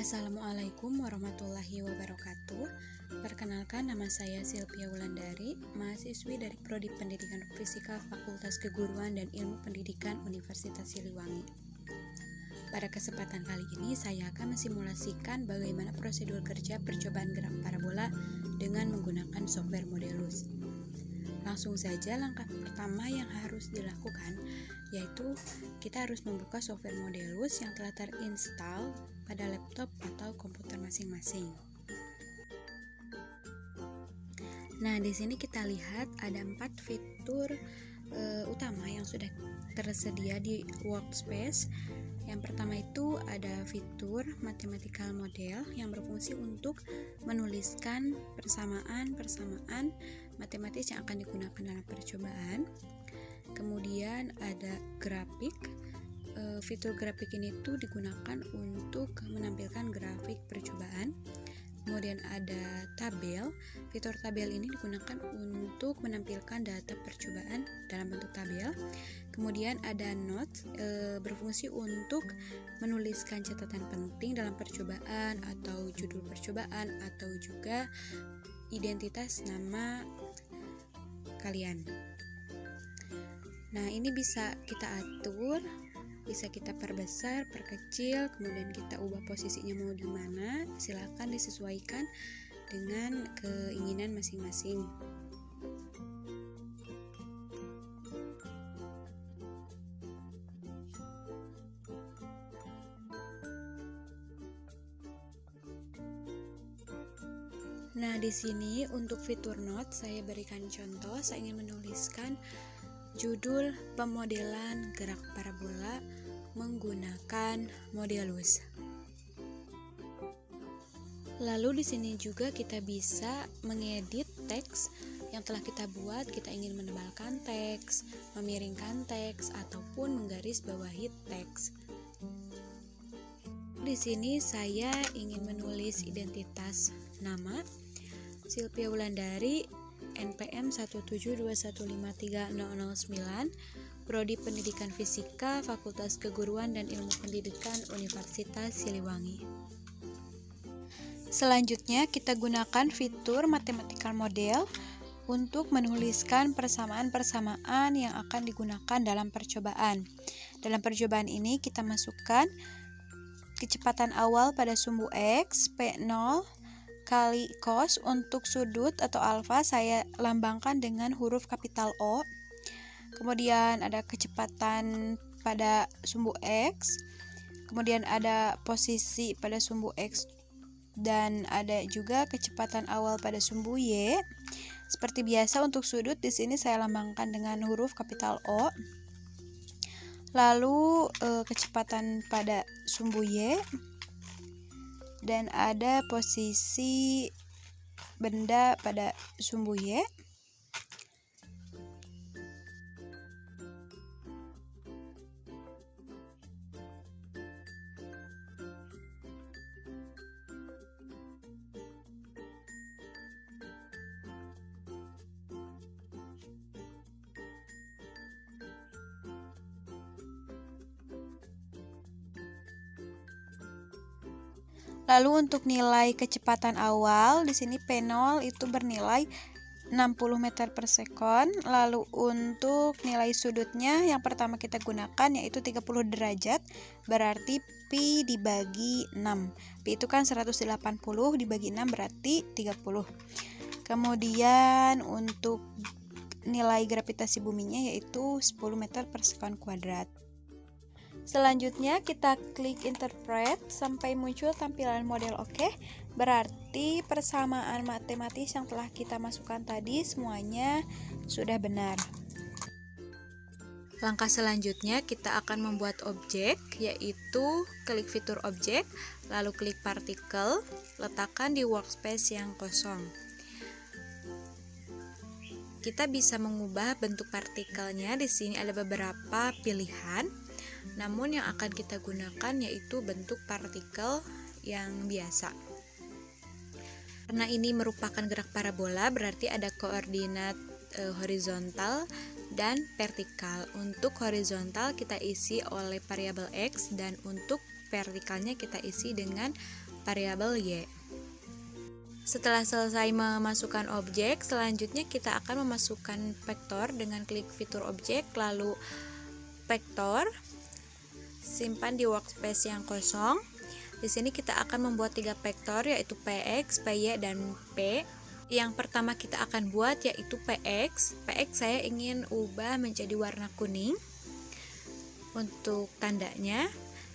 Assalamualaikum warahmatullahi wabarakatuh. Perkenalkan, nama saya Sylvia Wulandari, mahasiswi dari Prodi Pendidikan Fisika Fakultas Keguruan dan Ilmu Pendidikan Universitas Siliwangi. Pada kesempatan kali ini saya akan mensimulasikan bagaimana prosedur kerja percobaan gerak parabola dengan menggunakan software Modelus. Langsung saja, langkah pertama yang harus dilakukan yaitu kita harus membuka software Modelus yang telah terinstall pada laptop atau komputer masing-masing. Nah, di sini kita lihat ada 4 fitur utama yang sudah tersedia di workspace. Yang pertama itu ada fitur mathematical model yang berfungsi untuk menuliskan persamaan matematis yang akan digunakan dalam percobaan. Kemudian ada grafik. Fitur grafik ini tuh digunakan untuk menampilkan grafik percobaan. Kemudian ada tabel. Fitur tabel ini digunakan untuk menampilkan data percobaan dalam bentuk tabel. Kemudian ada notes, berfungsi untuk menuliskan catatan penting dalam percobaan atau judul percobaan atau juga identitas nama kalian. Nah, ini bisa kita atur, bisa kita perbesar, perkecil, kemudian kita ubah posisinya mau di mana. Silakan disesuaikan dengan keinginan masing-masing. Nah, di sini untuk fitur note saya berikan contoh. Saya ingin menuliskan judul pemodelan gerak parabola menggunakan Modelus. Lalu di sini juga kita bisa mengedit teks yang telah kita buat. Kita ingin menebalkan teks, memiringkan teks, ataupun menggarisbawahi teks. Di sini saya ingin menulis identitas nama Sylvia Wulandari, NPM 172153009, Prodi Pendidikan Fisika Fakultas Keguruan dan Ilmu Pendidikan Universitas Siliwangi. Selanjutnya kita gunakan fitur mathematical model untuk menuliskan persamaan-persamaan yang akan digunakan dalam percobaan. Dalam percobaan ini kita masukkan kecepatan awal pada sumbu X, P0 kali cos. Untuk sudut atau alfa saya lambangkan dengan huruf kapital O. Kemudian ada kecepatan pada sumbu X, kemudian ada posisi pada sumbu X, dan ada juga kecepatan awal pada sumbu Y. Seperti biasa untuk sudut di sini saya lambangkan dengan huruf kapital O. Lalu kecepatan pada sumbu Y, dan ada posisi benda pada sumbu Y. Lalu untuk nilai kecepatan awal di sini P0 itu bernilai 60 meter per sekon. Lalu untuk nilai sudutnya yang pertama kita gunakan yaitu 30 derajat, berarti pi dibagi 6. Pi itu kan 180, dibagi 6 berarti 30. Kemudian untuk nilai gravitasi buminya yaitu 10 meter per sekon kuadrat. Selanjutnya kita klik interpret sampai muncul tampilan model oke. Berarti persamaan matematis yang telah kita masukkan tadi semuanya sudah benar. Langkah selanjutnya kita akan membuat objek, yaitu klik fitur objek, lalu klik partikel, letakkan di workspace yang kosong. Kita bisa mengubah bentuk partikelnya. Di sini ada beberapa pilihan. Namun yang akan kita gunakan yaitu bentuk partikel yang biasa. Karena ini merupakan gerak parabola, berarti ada koordinat horizontal dan vertikal. Untuk horizontal kita isi oleh variabel X, dan untuk vertikalnya kita isi dengan variabel Y. Setelah selesai memasukkan objek, selanjutnya kita akan memasukkan vektor dengan klik fitur objek, lalu vektor, simpan di workspace yang kosong. Di sini kita akan membuat 3 vektor, yaitu Px, Py, dan P. Yang pertama kita akan buat yaitu Px. Px saya ingin ubah menjadi warna kuning untuk tandanya.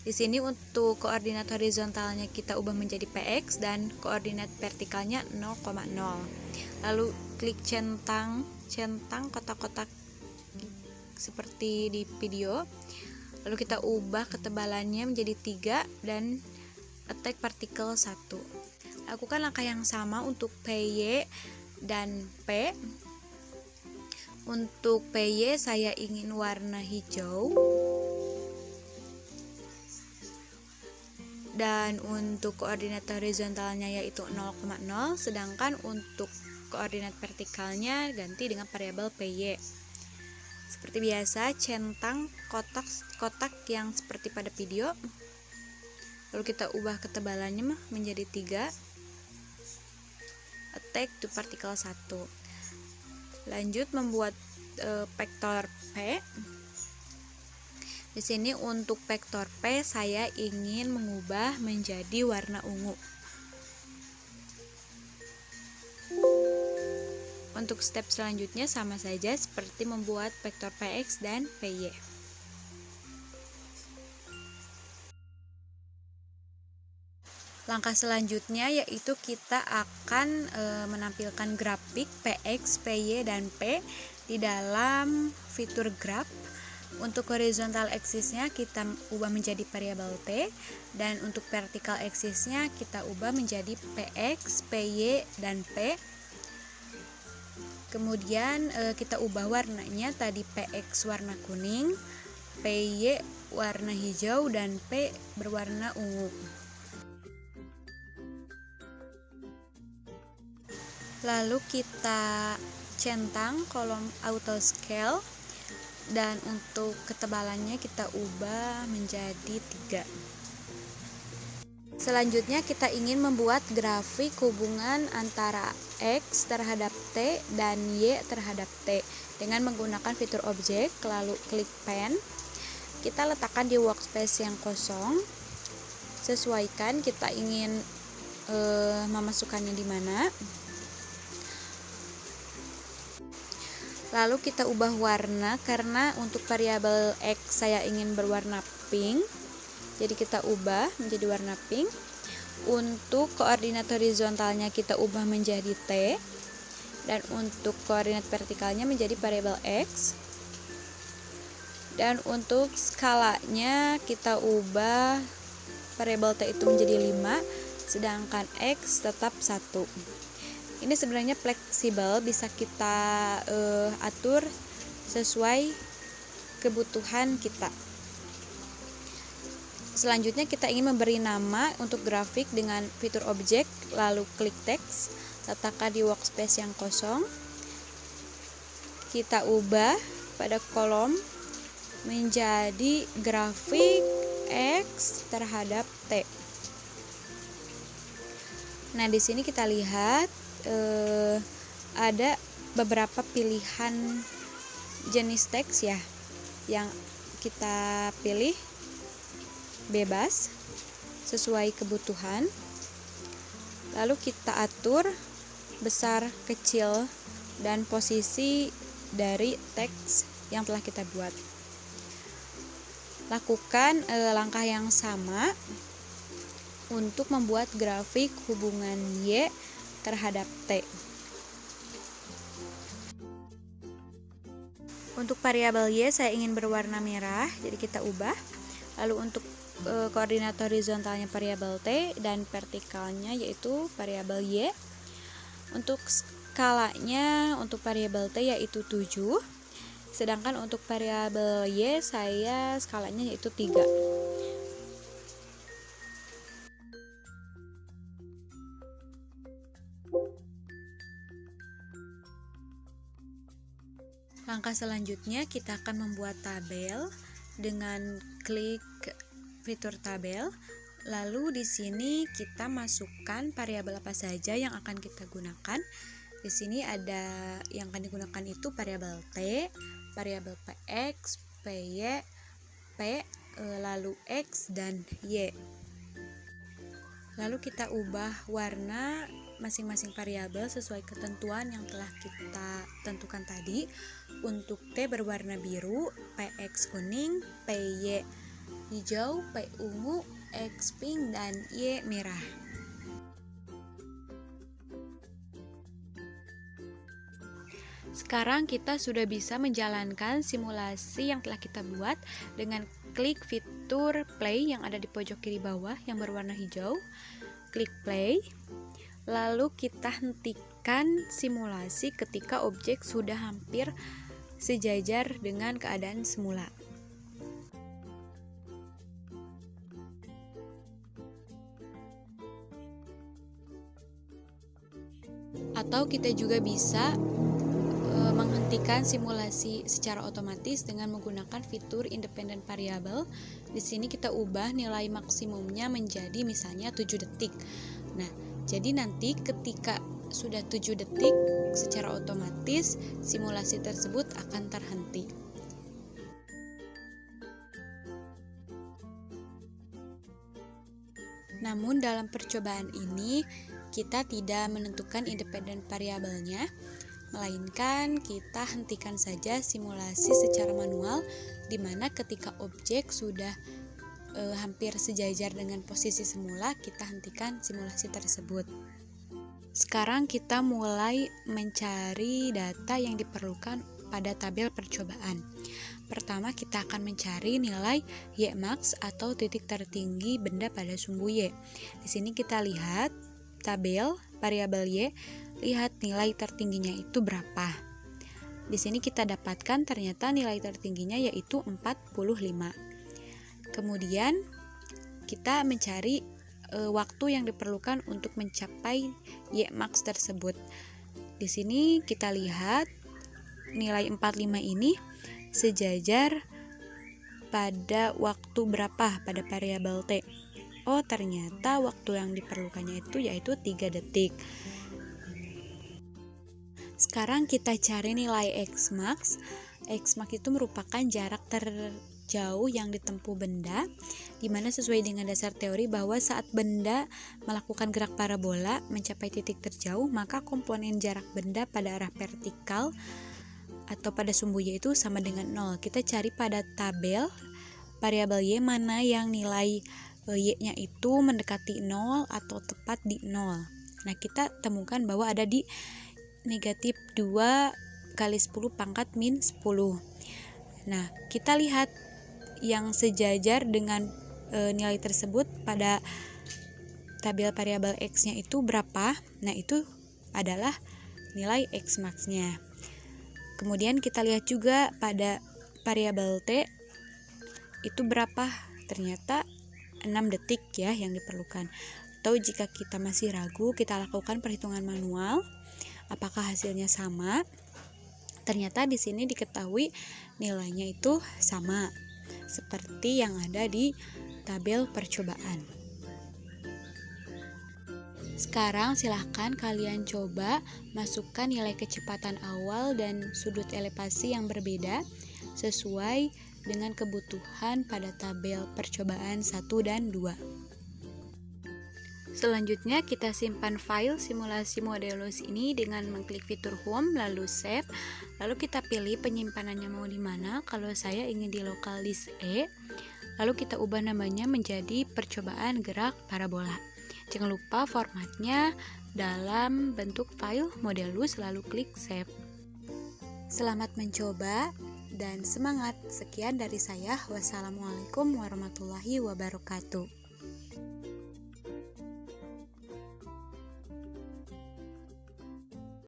Di sini untuk koordinat horizontalnya kita ubah menjadi Px dan koordinat vertikalnya 0,0. Lalu klik centang kotak-kotak seperti di video. Lalu kita ubah ketebalannya menjadi 3 dan attack partikel 1. Lakukan langkah yang sama untuk Py dan P. Untuk Py saya ingin warna hijau. Dan untuk koordinat horizontalnya yaitu 0,0, sedangkan untuk koordinat vertikalnya ganti dengan variabel Py. Seperti biasa, centang kotak yang seperti pada video. Lalu kita ubah ketebalannya menjadi 3, attack to partikel 1. Lanjut membuat vektor P. Di sini untuk vektor P saya ingin mengubah menjadi warna ungu. Untuk step selanjutnya sama saja seperti membuat vektor Px dan Py. Langkah selanjutnya yaitu kita akan menampilkan grafik Px, Py, dan P di dalam fitur graph. Untuk horizontal axisnya kita ubah menjadi variabel T, dan untuk vertical axisnya kita ubah menjadi Px, Py, dan P. Kemudian kita ubah warnanya, tadi Px warna kuning, Py warna hijau, dan P berwarna ungu. Lalu kita centang kolom auto scale. Dan untuk ketebalannya kita ubah menjadi 3. Selanjutnya kita ingin membuat grafik hubungan antara X terhadap T dan Y terhadap T dengan menggunakan fitur objek, lalu klik pen. Kita letakkan di workspace yang kosong. Sesuaikan kita ingin memasukkannya di mana. Lalu kita ubah warna, karena untuk variabel X saya ingin berwarna pink, jadi kita ubah menjadi warna pink. Untuk koordinat horizontalnya kita ubah menjadi T, dan untuk koordinat vertikalnya menjadi variabel X. Dan untuk skalanya kita ubah variabel T itu menjadi 5, sedangkan X tetap 1. Ini sebenarnya fleksibel, bisa kita atur sesuai kebutuhan kita. Selanjutnya kita ingin memberi nama untuk grafik dengan fitur objek, lalu klik teks, letakkan di workspace yang kosong. Kita ubah pada kolom menjadi grafik X terhadap T. Nah, di sini kita lihat ada beberapa pilihan jenis teks ya, yang kita pilih bebas sesuai kebutuhan. Lalu kita atur besar, kecil, dan posisi dari teks yang telah kita buat. Lakukan langkah yang sama untuk membuat grafik hubungan Y terhadap T. Untuk variabel Y saya ingin berwarna merah, jadi kita ubah. Lalu untuk koordinat horizontalnya variabel T dan vertikalnya yaitu variabel Y. Untuk skalanya untuk variabel T yaitu 7, sedangkan untuk variabel Y saya skalanya yaitu 3. Langkah selanjutnya kita akan membuat tabel dengan klik fitur tabel, Lalu di sini kita masukkan variabel apa saja yang akan kita gunakan. Di sini ada yang akan digunakan itu variabel T, variabel Px, Py, P, lalu X dan Y. Lalu kita ubah warna masing-masing variabel sesuai ketentuan yang telah kita tentukan tadi. Untuk T berwarna biru, Px kuning, Py hijau, P ungu, X pink, dan Y merah. Sekarang kita sudah bisa menjalankan simulasi yang telah kita buat dengan klik fitur play yang ada di pojok kiri bawah yang berwarna hijau. Klik play. Lalu kita hentikan simulasi ketika objek sudah hampir sejajar dengan keadaan semula. Atau kita juga bisa menghentikan simulasi secara otomatis dengan menggunakan fitur independent variable. Di sini kita ubah nilai maksimumnya menjadi misalnya 7 detik. Nah, jadi nanti ketika sudah 7 detik secara otomatis simulasi tersebut akan terhenti. Namun dalam percobaan ini kita tidak menentukan independent variabelnya, melainkan kita hentikan saja simulasi secara manual, di mana ketika objek sudah hampir sejajar dengan posisi semula, kita hentikan simulasi tersebut. Sekarang kita mulai mencari data yang diperlukan pada tabel percobaan. Pertama, kita akan mencari nilai Y max atau titik tertinggi benda pada sumbu Y. Di sini kita lihat tabel variabel Y, lihat nilai tertingginya itu berapa. Di sini kita dapatkan ternyata nilai tertingginya yaitu 45. Kemudian kita mencari waktu yang diperlukan untuk mencapai Y max tersebut. Di sini kita lihat nilai 45 ini sejajar pada waktu berapa pada variabel T. Oh, ternyata waktu yang diperlukannya itu yaitu 3 detik. Sekarang kita cari nilai X max. X max itu merupakan jarak terjauh yang ditempuh benda, di mana sesuai dengan dasar teori bahwa saat benda melakukan gerak parabola mencapai titik terjauh, maka komponen jarak benda pada arah vertikal atau pada sumbu Y itu sama dengan 0. Kita cari pada tabel variabel Y mana yang nilai Y-nya itu mendekati 0 atau tepat di 0. Nah, kita temukan bahwa ada di negatif 2 kali 10 pangkat min 10. Nah, kita lihat yang sejajar dengan nilai tersebut pada tabel variabel X-nya itu berapa. Nah, itu adalah nilai X max-nya. Kemudian kita lihat juga pada variabel T itu berapa. Ternyata 6 detik ya yang diperlukan. Atau jika kita masih ragu, kita lakukan perhitungan manual apakah hasilnya sama. Ternyata di sini diketahui nilainya itu sama seperti yang ada di tabel percobaan. Sekarang silahkan kalian coba masukkan nilai kecepatan awal dan sudut elevasi yang berbeda sesuai dengan kebutuhan pada tabel percobaan 1 dan 2. Selanjutnya kita simpan file simulasi Modelus ini dengan mengklik fitur home lalu save. Lalu kita pilih penyimpanannya mau di mana. Kalau saya ingin di local disk E. Lalu kita ubah namanya menjadi percobaan gerak parabola. Jangan lupa formatnya dalam bentuk file Modelus lalu klik save. Selamat mencoba dan semangat. Sekian dari saya. Wassalamualaikum warahmatullahi wabarakatuh.